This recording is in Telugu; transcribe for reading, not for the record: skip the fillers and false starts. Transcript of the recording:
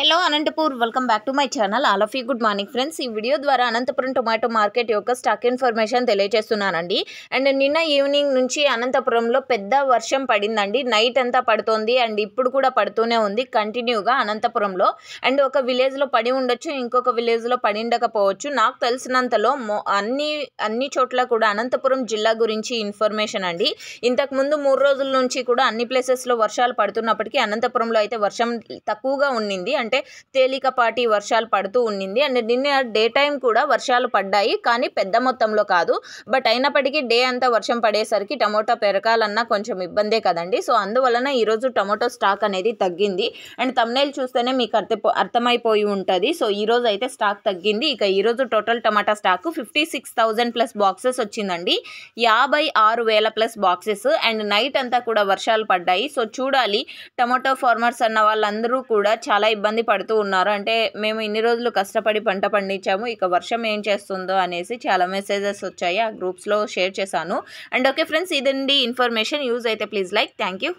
Hello Anantapur welcome back to my channel. All of you good morning friends. ఈ వీడియో ద్వారా అనంతపురం టొమాటో మార్కెట్ యొక్క స్టాక్ ఇన్ఫర్మేషన్ తెలియజేస్తున్నానండి. అండ్ నిన్న ఈవినింగ్ నుంచి అనంతపురంలో పెద్ద వర్షం పడిందండి. నైట్ అంతా పడుతోంది అండ్ ఇప్పుడు కూడా పడుతూనే ఉంది కంటిన్యూగా అనంతపురంలో. అండ్ ఒక విలేజ్లో పడి ఉండొచ్చు, ఇంకొక విలేజ్లో పడి ఉండకపోవచ్చు. నాకు తెలిసినంతలో అన్ని చోట్ల కూడా అనంతపురం జిల్లా గురించి ఇన్ఫర్మేషన్ అండి. ఇంతకుముందు 3 రోజుల నుంచి కూడా అన్ని ప్లేసెస్లో వర్షాలు పడుతున్నప్పటికీ అనంతపురంలో అయితే వర్షం తక్కువగా ఉండింది. అంటే తేలికపాటి వర్షాలు పడుతూ ఉండింది. అండ్ నిన్న డే టైం కూడా వర్షాలు పడ్డాయి, కానీ పెద్ద మొత్తంలో కాదు. బట్ అయినప్పటికీ డే అంతా వర్షం పడేసరికి టమోటా పెరకాలన్నా కొంచెం ఇబ్బందే కదండి. సో అందువలన ఈరోజు టమోటో స్టాక్ అనేది తగ్గింది. అండ్ థంబ్నెయిల్ చూస్తేనే మీకు అర్థమైపోయి ఉంటుంది. సో ఈరోజు అయితే స్టాక్ తగ్గింది. ఇక ఈరోజు టోటల్ టమాటా స్టాక్ 56,000 ప్లస్ బాక్సెస్ వచ్చిందండి. 56,000 ప్లస్ బాక్సెస్. అండ్ నైట్ అంతా కూడా వర్షాలు పడ్డాయి. సో చూడాలి, టమాటో ఫార్మర్స్ అన్న వాళ్ళందరూ కూడా చాలా ఇబ్బంది పడుతూ ఉన్నారు. అంటే మేము ఇన్ని రోజులు కష్టపడి పంట పండించాము, ఇక వర్షం ఏం చేస్తుందో అనేసి చాలా మెసేజెస్ వచ్చాయి. ఆ గ్రూప్స్లో షేర్ చేశాను. అండ్ ఓకే ఫ్రెండ్స్, ఇదండి ఇన్ఫర్మేషన్. యూజ్ అయితే ప్లీజ్ లైక్. Thank you.